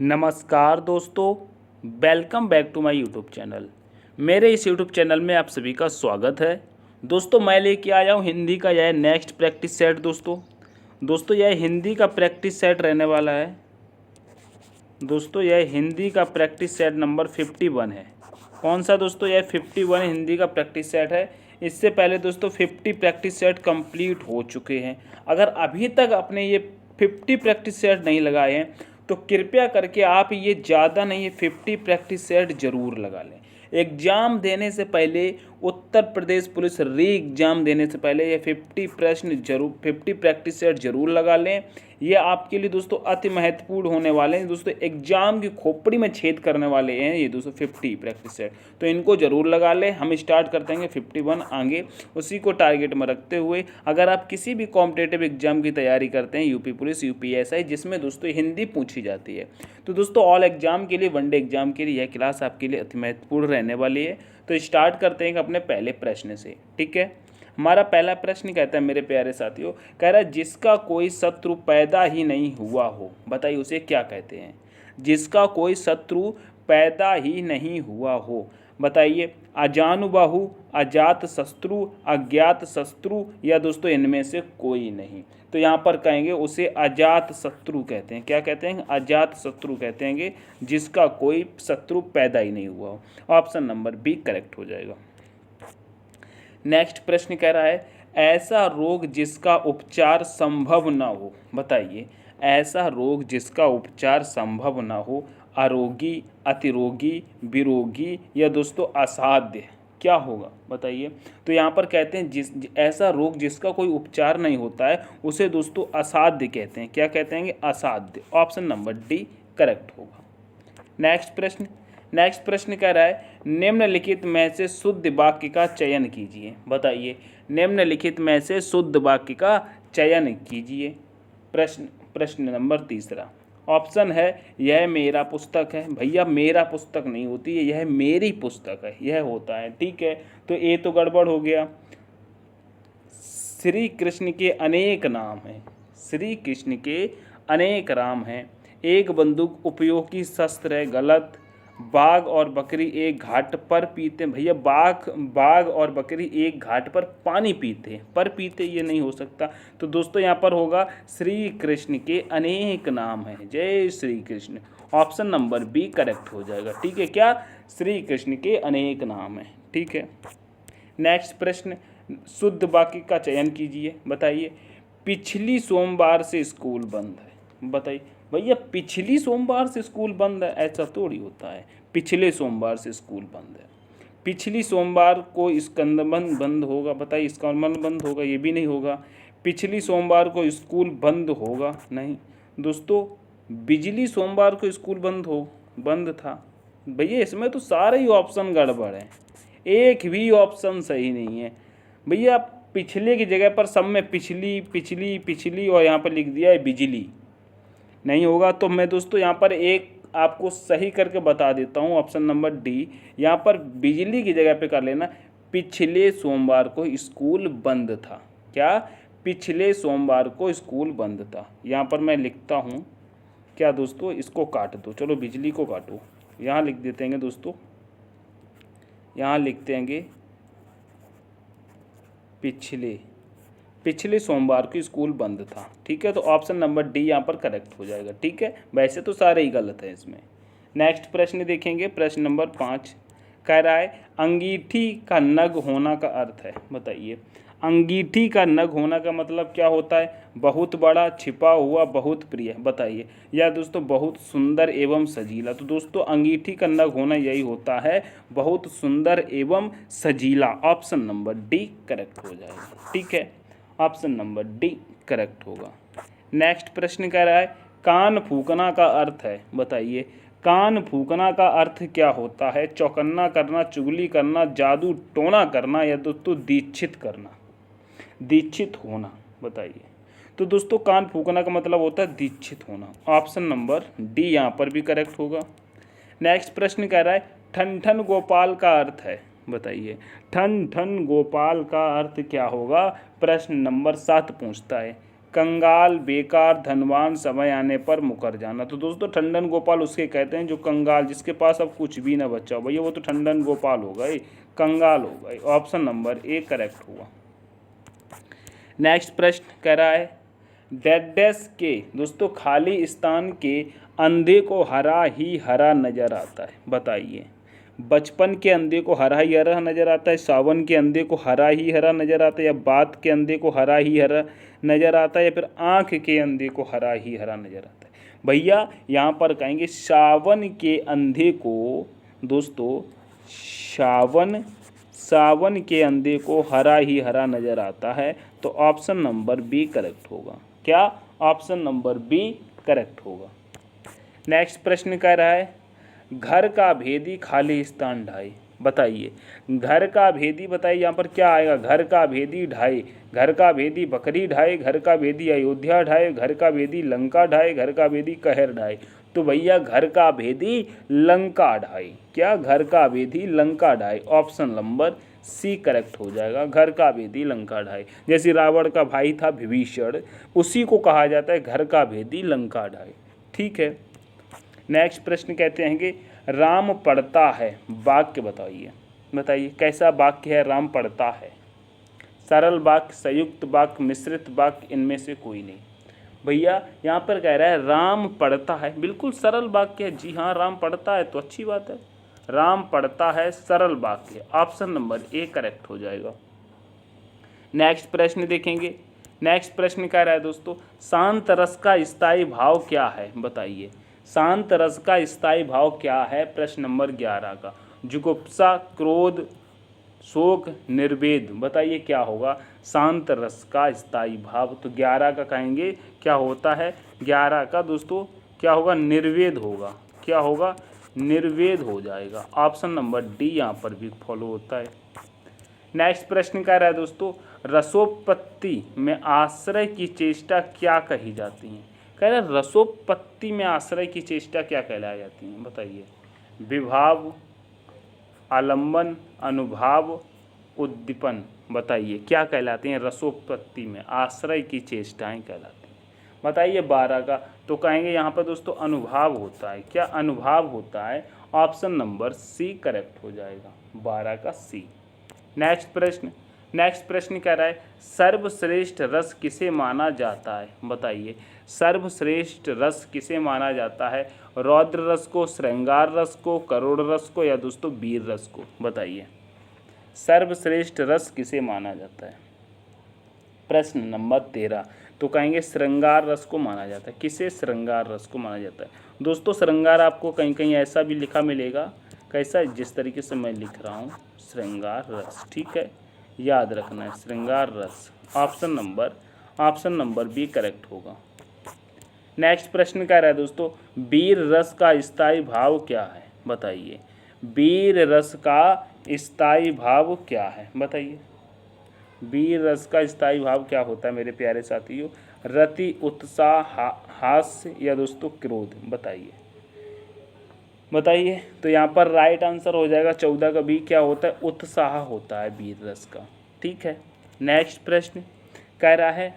नमस्कार दोस्तों, welcome back to my YouTube channel. मेरे इस यूट्यूब चैनल में आप सभी का स्वागत है। दोस्तों मैं लेके आया हूँ हिंदी का यह नेक्स्ट प्रैक्टिस सेट। दोस्तों यह हिंदी का प्रैक्टिस सेट रहने वाला है। दोस्तों यह हिंदी का प्रैक्टिस सेट नंबर 51 है। कौन सा दोस्तों? यह 51 हिंदी का प्रैक्टिस सेट है। इससे पहले दोस्तों 50 प्रैक्टिस सेट कंप्लीट हो चुके हैं। अगर अभी तक आपने ये 50 प्रैक्टिस सेट नहीं लगाए हैं तो कृपया करके आप ये ज़्यादा नहीं है 50 प्रैक्टिस सेट ज़रूर लगा लें। एग्ज़ाम देने से पहले, उत्तर प्रदेश पुलिस री एग्ज़ाम देने से पहले ये 50 प्रश्न जरूर 50 प्रैक्टिस सेट जरूर लगा लें। ये आपके लिए दोस्तों अति महत्वपूर्ण होने वाले हैं। दोस्तों एग्जाम की खोपड़ी में छेद करने वाले हैं ये दोस्तों 50 प्रैक्टिस सेट, तो इनको जरूर लगा लें। हम स्टार्ट करते हैं 51 आगे, उसी को टारगेट में रखते हुए। अगर आप किसी भी कॉम्पिटेटिव एग्जाम की तैयारी करते हैं, यूपी पुलिस, यूपीएसआई, जिसमें दोस्तों हिंदी पूछी जाती है, तो दोस्तों ऑल एग्जाम के लिए, वनडे एग्जाम के लिए यह क्लास आपके लिए अति महत्वपूर्ण रहने वाली है। तो स्टार्ट करते हैं अपने पहले प्रश्न से। ठीक है, हमारा पहला प्रश्न कहता है मेरे प्यारे साथियों, कह रहा है जिसका कोई शत्रु पैदा ही नहीं हुआ हो। बताइए उसे क्या कहते हैं? जिसका कोई शत्रु पैदा ही नहीं हुआ हो। बताइए, अजानुबाहु, अजात शत्रु, अज्ञात शत्रु, या दोस्तों इनमें से कोई नहीं। तो यहाँ पर कहेंगे उसे अजात शत्रु कहते हैं। क्या कहते हैं? अजात शत्रु कहते हैं, जिसका कोई शत्रु पैदा ही नहीं हुआ हो। ऑप्शन नंबर बी करेक्ट हो जाएगा। नेक्स्ट प्रश्न कह रहा है ऐसा रोग जिसका उपचार संभव ना हो। बताइए, ऐसा रोग जिसका उपचार संभव ना हो। अरोगी, अतिरोगी, विरोगी, या दोस्तों असाध्य, क्या होगा? बताइए। तो यहाँ पर कहते हैं ऐसा रोग जिसका कोई उपचार नहीं होता है उसे दोस्तों असाध्य कहते हैं। क्या कहते हैं? असाध्य। ऑप्शन नंबर डी करेक्ट होगा। नेक्स्ट प्रश्न कह रहा है निम्नलिखित में से शुद्ध वाक्य का चयन कीजिए। बताइए, निम्नलिखित में से शुद्ध वाक्य का चयन कीजिए। प्रश्न नंबर तीसरा, ऑप्शन है यह मेरा पुस्तक है। भैया मेरा पुस्तक नहीं होती है, यह मेरी पुस्तक है, यह होता है। ठीक है, तो ये तो गड़बड़ हो गया। श्री कृष्ण के अनेक नाम हैं। श्री कृष्ण के अनेक नाम हैं। एक बंदूक उपयोगी शस्त्र है, गलत। बाघ और बकरी एक घाट पर पीते, भैया बाघ और बकरी एक घाट पर पानी पीते हैं, पर पीते, ये नहीं हो सकता। तो दोस्तों यहाँ पर होगा श्री कृष्ण के अनेक नाम हैं। जय Shri Krishna. Option number B correct हो जाएगा। ठीक है, क्या? श्री कृष्ण के अनेक नाम हैं। ठीक है, नेक्स्ट प्रश्न, शुद्ध वाक्य का चयन कीजिए। बताइए, पिछली सोमवार से स्कूल बंद है। बताइए भैया, पिछली सोमवार से स्कूल बंद है, ऐसा थोड़ी होता है। पिछले सोमवार से स्कूल बंद है। पिछली सोमवार को स्कंदबंद बंद होगा। बताइए, स्कंदबंद बंद होगा? ये भी नहीं होगा। पिछली सोमवार को स्कूल बंद होगा? नहीं। दोस्तों बिजली सोमवार को स्कूल बंद था। भैया इसमें तो सारे ही ऑप्शन गड़बड़ हैं, एक भी ऑप्शन सही नहीं है। भैया पिछले की जगह पर सब में पिछली पिछली पिछली और यहाँ पर लिख दिया है बिजली, नहीं होगा। तो मैं दोस्तों यहाँ पर एक आपको सही करके बता देता हूँ, ऑप्शन नंबर डी। यहाँ पर बिजली की जगह पे कर लेना, पिछले सोमवार को स्कूल बंद था। क्या? पिछले सोमवार को स्कूल बंद था। यहाँ पर मैं लिखता हूँ, क्या दोस्तों, इसको काट दो, चलो बिजली को काटो, यहाँ लिख देते हैं दोस्तों, यहाँ लिखते हैं पिछले सोमवार को स्कूल बंद था। ठीक है, तो ऑप्शन नंबर डी यहाँ पर करेक्ट हो जाएगा। ठीक है, वैसे तो सारे ही गलत है इसमें। नेक्स्ट प्रश्न देखेंगे, प्रश्न नंबर 5 कह रहा है अंगीठी का नग होना का अर्थ है। बताइए, अंगीठी का नग होना का मतलब क्या होता है? बहुत बड़ा, छिपा हुआ, बहुत प्रिय। बताइए, या दोस्तों बहुत सुंदर एवं सजीला। तो दोस्तों अंगीठी का नग होना यही होता है, बहुत सुंदर एवं सजीला। ऑप्शन नंबर डी करेक्ट हो जाएगा। ठीक है, ऑप्शन नंबर डी करेक्ट होगा। नेक्स्ट प्रश्न कह रहा है कान फूकना का अर्थ है। बताइए, कान फूकना का अर्थ क्या होता है? चौकन्ना करना, चुगली करना, जादू टोना करना, या दोस्तों दीक्षित करना, दीक्षित होना। बताइए, तो दोस्तों कान फूकना का मतलब होता है दीक्षित होना। ऑप्शन नंबर डी यहाँ पर भी करेक्ट होगा। नेक्स्ट प्रश्न कह रहा है ठन ठन गोपाल का अर्थ है। बताइए, ठन ठन गोपाल का अर्थ क्या होगा? प्रश्न नंबर 7 पूछता है। कंगाल, बेकार, धनवान, समय आने पर मुकर जाना। तो दोस्तों ठंडन गोपाल उसके कहते हैं जो कंगाल, जिसके पास अब कुछ भी ना बचा हो। भैया वो तो ठंडन गोपाल हो गए, कंगाल हो गए। ऑप्शन नंबर ए करेक्ट हुआ। नेक्स्ट प्रश्न कह रहा है डैश के दोस्तों खाली स्थान के अंधे को हरा ही हरा नजर आता है। बताइए, बचपन के अंधे को हरा ही हरा नजर आता है, सावन के अंधे को हरा ही हरा नजर आता है, या बात के अंधे को हरा ही हरा नजर आता है, या फिर आंख के अंधे को हरा ही हरा नजर आता है। भैया यहाँ पर कहेंगे सावन के अंधे को दोस्तों, सावन के अंधे को हरा ही हरा नजर आता है। तो ऑप्शन नंबर बी करेक्ट होगा। क्या? ऑप्शन नंबर बी करेक्ट होगा। नेक्स्ट प्रश्न कह रहा है घर का भेदी खाली स्थान ढाई। बताइए, घर का भेदी, बताइए यहाँ पर क्या आएगा। घर का भेदी ढाई, घर का भेदी बकरी ढाई, घर का भेदी अयोध्या ढाई, घर का भेदी लंका ढाई, घर का भेदी कहर ढाई। तो भैया घर का भेदी लंका ढाई। क्या? घर का भेदी लंका ढाई। ऑप्शन नंबर सी करेक्ट हो जाएगा। घर का भेदी लंका ढाई, जैसे रावण का भाई था विभीषण, उसी को कहा जाता है घर का भेदी लंका ढाई। ठीक है। नेक्स्ट प्रश्न कहते हैं कि राम पढ़ता है वाक्य बताइए। बताइए कैसा वाक्य है राम पढ़ता है। सरल वाक्य, संयुक्त वाक्य, मिश्रित वाक्य, इनमें से कोई नहीं। भैया यहाँ पर कह रहा है राम पढ़ता है, बिल्कुल सरल वाक्य है। जी हाँ, राम पढ़ता है तो अच्छी बात है। राम पढ़ता है सरल वाक्य, ऑप्शन नंबर ए करेक्ट हो जाएगा। नेक्स्ट प्रश्न देखेंगे। नेक्स्ट प्रश्न कह रहा है दोस्तों शांत रस का स्थायी भाव क्या है। बताइए, शांत रस का स्थायी भाव क्या है। प्रश्न नंबर 11 का जुगुप्सा, क्रोध, शोक, निर्वेद। बताइए क्या होगा शांत रस का स्थायी भाव। तो 11 का कहेंगे क्या होता है। 11 का दोस्तों क्या होगा, निर्वेद होगा। क्या होगा, निर्वेद हो जाएगा। ऑप्शन नंबर डी यहाँ पर भी फॉलो होता है। नेक्स्ट प्रश्न कह रहा है दोस्तों रसोपत्ति में आश्रय की चेष्टा क्या कही जाती है। कह रहा है रसोपत्ति में आश्रय की चेष्टा क्या कहलाई जाती है। बताइए, विभाव, आलम्बन, अनुभाव, उद्दीपन। बताइए क्या कहलाती हैं रसोपत्ति में आश्रय की चेष्टाएं कहलाती हैं। बताइए 12 का तो कहेंगे यहाँ पर दोस्तों अनुभाव होता है। क्या? अनुभाव होता है। ऑप्शन नंबर सी करेक्ट हो जाएगा, 12 का सी। नेक्स्ट प्रश्न कह रहा है सर्वश्रेष्ठ रस किसे माना जाता है। बताइए, सर्वश्रेष्ठ रस किसे माना जाता है। रौद्र रस को, श्रृंगार रस को, करुण रस को, या दोस्तों वीर रस को। बताइए सर्वश्रेष्ठ रस किसे माना जाता है। प्रश्न नंबर 13 तो कहेंगे श्रृंगार रस को माना जाता है। किसे? श्रृंगार रस को माना जाता है। दोस्तों श्रृंगार आपको कहीं कहीं ऐसा भी लिखा मिलेगा, कैसा, जिस तरीके से मैं लिख रहा हूँ, श्रृंगार रस। ठीक है, याद रखना है श्रृंगार रस। ऑप्शन नंबर बी करेक्ट होगा। नेक्स्ट प्रश्न कह रहा है दोस्तों वीर रस का स्थायी भाव क्या है। बताइए, वीर रस का स्थायी भाव क्या है। बताइए, वीर रस का स्थायी भाव क्या होता है मेरे प्यारे साथियों। रति, उत्साह, हास्य, या दोस्तों क्रोध। बताइए तो यहाँ पर राइट आंसर हो जाएगा 14 का बी। क्या होता है? उत्साह होता है वीर रस का। ठीक है। नेक्स्ट प्रश्न कह रहा है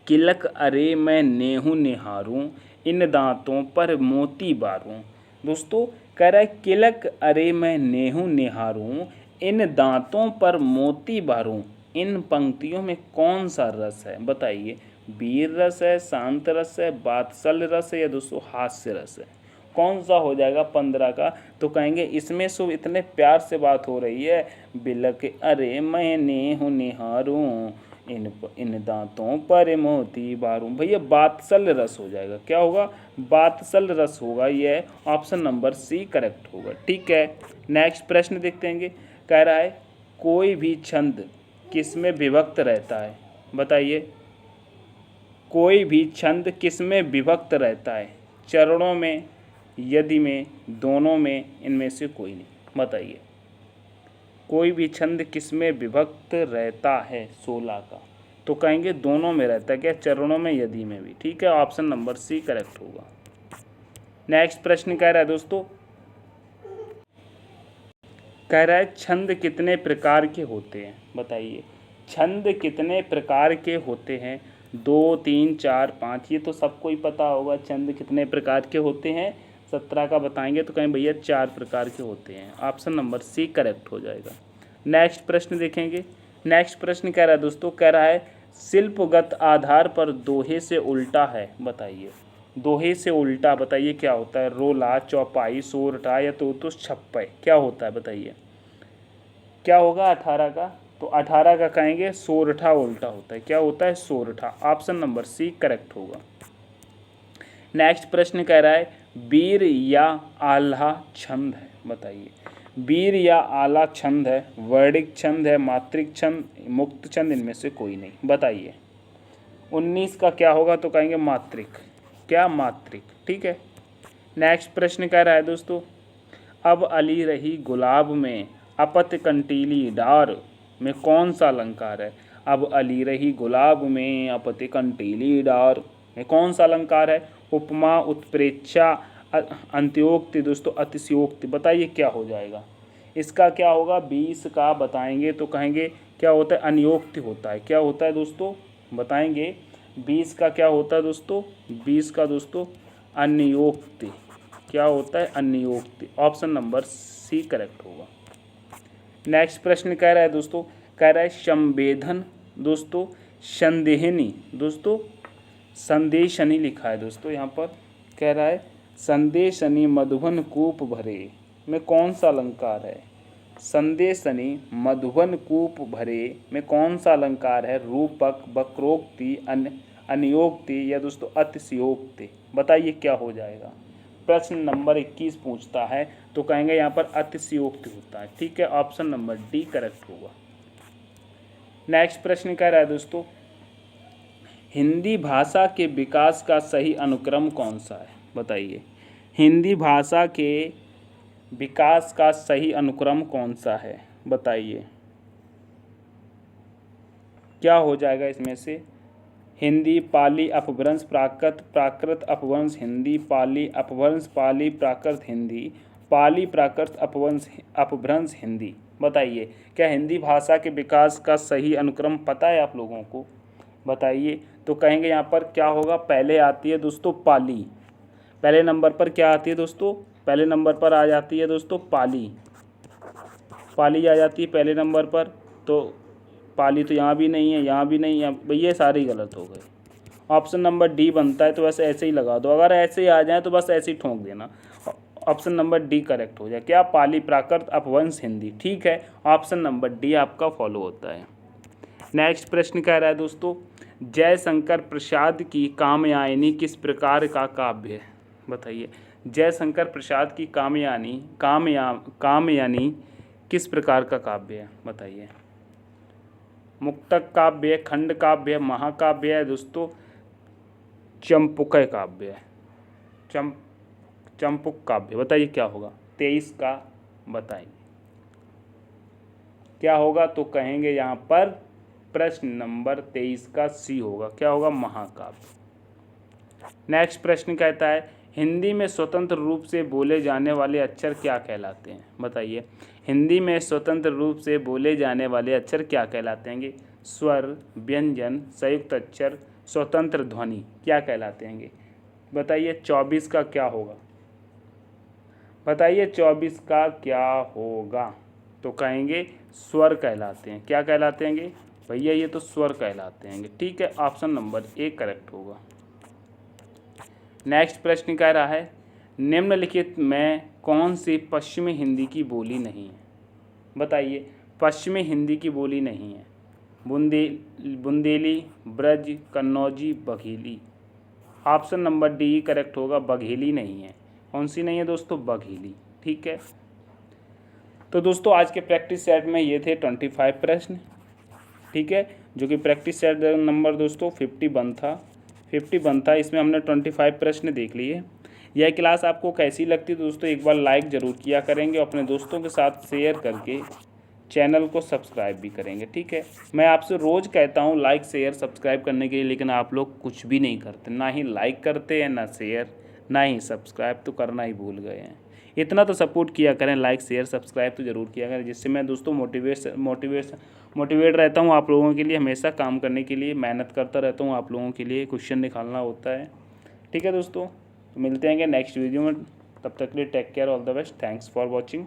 किलक अरे मैं नेहू निहारूं, इन दांतों पर मोती बारूं। दोस्तों कह रहा है किलक अरे मैं नेहू निहारूं, इन दांतों पर मोती बारूं। इन पंक्तियों में कौन सा रस है। बताइए, वीर रस है, शांत रस है, वात्सल्य रस है, या दोस्तों हास्य रस है। कौन सा हो जाएगा 15 का तो कहेंगे इसमें सो इतने प्यार से बात हो रही है बिलक अरे मैं नेहू निहारूं, इन दांतों पर मोती बारूं। भैया वात्सल्य रस हो जाएगा। क्या होगा? वात्सल्य रस होगा। ये ऑप्शन नंबर सी करेक्ट होगा। ठीक है। नेक्स्ट प्रश्न देखते हैं। कह रहा है कोई भी छंद किसमें विभक्त रहता है। बताइए, कोई भी छंद किसमें विभक्त रहता है। चरणों में, यदि में, दोनों में, इनमें से कोई नहीं। बताइए, कोई भी छंद किसमें विभक्त रहता है 16 का तो कहेंगे दोनों में रहता है। क्या? चरणों में, यदि में भी। ठीक है, ऑप्शन नंबर सी करेक्ट होगा। नेक्स्ट प्रश्न कह रहा है दोस्तों कह रहा है छंद कितने प्रकार के होते हैं। बताइए, छंद कितने प्रकार के होते हैं। 2 3 4 5, ये तो सबको ही पता होगा। चंद कितने प्रकार के होते हैं? 17 का बताएंगे तो कहें भैया 4 प्रकार के होते हैं। ऑप्शन नंबर सी करेक्ट हो जाएगा। नेक्स्ट प्रश्न देखेंगे। नेक्स्ट प्रश्न कह रहा है दोस्तों, कह रहा है शिल्पगत आधार पर दोहे से उल्टा है, बताइए। दोहे से उल्टा बताइए क्या होता है? रोला, चौपाई, सोरठा या तो छप्पय, क्या होता है बताइए? क्या होगा 18 का? तो 18 का कहेंगे सोरठा उल्टा होता है। क्या होता है? सोरठा। ऑप्शन नंबर सी करेक्ट होगा। नेक्स्ट प्रश्न कह रहा है वीर या आल्हा छंद है, बताइए। वीर या आला छंद है, वर्णिक छंद है, मात्रिक छंद, मुक्त छंद, इनमें से कोई नहीं, बताइए। 19 का क्या होगा? तो कहेंगे मात्रिक। क्या? मात्रिक। ठीक है। नेक्स्ट प्रश्न कह रहा है दोस्तों, अब अली रही गुलाब में अपत कंटीली डार में कौन सा अलंकार है? अब अली रही गुलाब में अपत कंटीली डार में कौन सा अलंकार है? उपमा, उत्प्रेक्षा, अंत्योक्ति दोस्तों, अतिशयोक्ति, बताइए क्या हो जाएगा? इसका क्या होगा? 20 का बताएंगे तो कहेंगे क्या होता है? अनियोक्ति होता है। क्या होता है दोस्तों? बताएंगे 20 का क्या होता है दोस्तों? 20 का दोस्तों अनियोक्ति। क्या होता है? अनियोक्ति। ऑप्शन नंबर सी करेक्ट होगा। नेक्स्ट प्रश्न कह रहा है दोस्तों, कह रहा है संवेदन दोस्तों, संदेहनी दोस्तों, संदेशनी लिखा है दोस्तों यहाँ पर। कह रहा है संदेशनी मधुबन कूप भरे में कौन सा अलंकार है? संदेशनी मधुबन कूप भरे में कौन सा अलंकार है? रूपक, वक्रोक्ति, अनियोक्ति या दोस्तों अतिशयोक्ति, बताइए क्या हो जाएगा? प्रश्न नंबर 21 पूछता है तो कहेंगे यहाँ पर अतिशयोक्ति होता है। ठीक है। ऑप्शन नंबर डी करेक्ट होगा। नेक्स्ट प्रश्न कह रहा है दोस्तों, हिंदी भाषा के विकास का सही अनुक्रम कौन सा है? बताइए। हिंदी भाषा के विकास का सही अनुक्रम कौन सा है? बताइए क्या हो जाएगा इसमें से? हिंदी, पाली, अपभ्रंश, प्राकृत, प्राकृत, अपभ्रंश, हिंदी, पाली, अपभ्रंश, पाली, प्राकृत, हिंदी, पाली, प्राकृत, अपभ्रंश, अपभ्रंश, हिंदी, बताइए। क्या हिंदी भाषा के विकास का सही अनुक्रम पता है आप लोगों को? बताइए। तो कहेंगे यहाँ पर क्या होगा? पहले आती है दोस्तों पाली। पहले नंबर पर क्या आती है दोस्तों? पहले नंबर पर आ जाती है दोस्तों पाली। पाली आ जाती है पहले नंबर पर। तो पाली तो यहाँ भी नहीं है, यहाँ भी नहीं है, भैया सारे ही गलत हो गए। ऑप्शन नंबर डी बनता है, तो बस ऐसे ही लगा दो। अगर ऐसे ही आ जाए तो बस ऐसे ही ठोंक देना। ऑप्शन नंबर डी करेक्ट हो जाए। क्या? पाली, प्राकृत, अपभ्रंश, हिंदी। ठीक है। ऑप्शन नंबर डी आपका फॉलो होता है। नेक्स्ट प्रश्न कह रहा है दोस्तों, जयशंकर प्रसाद की कामयानी किस प्रकार का काव्य है? बताइए। जयशंकर प्रसाद की कामयानी किस प्रकार का काव्य है? बताइए। मुक्तक काव्य, खंड काव्य, महाकाव्य है दोस्तों, चंपुकय काव्य है, चंपुक काव्य, बताइए क्या होगा? 23 का बताइए क्या होगा? तो कहेंगे यहाँ पर प्रश्न नंबर 23 का सी होगा। क्या होगा? महाकाव्य। नेक्स्ट प्रश्न कहता है हिंदी में स्वतंत्र रूप से बोले जाने वाले अक्षर क्या कहलाते हैं? बताइए। हिंदी में स्वतंत्र रूप से बोले जाने वाले अक्षर क्या कहलाते हैं? स्वर, व्यंजन, संयुक्त अक्षर, स्वतंत्र ध्वनि, क्या कहलाते हैं? बताइए। 24 का क्या होगा? बताइए 24 का क्या होगा? तो कहेंगे स्वर कहलाते हैं। क्या कहलाते हैं भैया? ये तो स्वर कहलाते हैं। ठीक है। ऑप्शन नंबर ए करेक्ट होगा। नेक्स्ट प्रश्न कह रहा है निम्नलिखित में कौन सी पश्चिमी हिंदी की बोली नहीं है? बताइए। पश्चिमी हिंदी की बोली नहीं है। Bundeli, Braj, Kannauji, Bagheli. Option number D correct होगा। बघेली नहीं है। कौन सी नहीं है दोस्तों? बघेली। ठीक है। तो दोस्तों आज के प्रैक्टिस सेट में ये थे 25 प्रश्न। ठीक है। जो कि प्रैक्टिस सेट नंबर दोस्तों 51 था। इसमें हमने 25 प्रश्न देख लिए। यह क्लास आपको कैसी लगती है दोस्तों? एक बार लाइक ज़रूर किया करेंगे, अपने दोस्तों के साथ शेयर करके चैनल को सब्सक्राइब भी करेंगे। ठीक है। मैं आपसे रोज़ कहता हूँ लाइक शेयर सब्सक्राइब करने के लिए, लेकिन आप लोग कुछ भी नहीं करते, ना ही लाइक करते हैं, ना शेयर, ना ही सब्सक्राइब, तो करना ही भूल गए हैं। इतना तो सपोर्ट किया करें, लाइक शेयर सब्सक्राइब तो ज़रूर किया करें, जिससे मैं दोस्तों मोटिवेट रहता हूँ आप लोगों के लिए, हमेशा काम करने के लिए मेहनत करता रहता हूँ, आप लोगों के लिए क्वेश्चन निकालना होता है। ठीक है दोस्तों, तो मिलते हैं नेक्स्ट वीडियो में, तब तक के लिए take care, all the best, thanks for watching.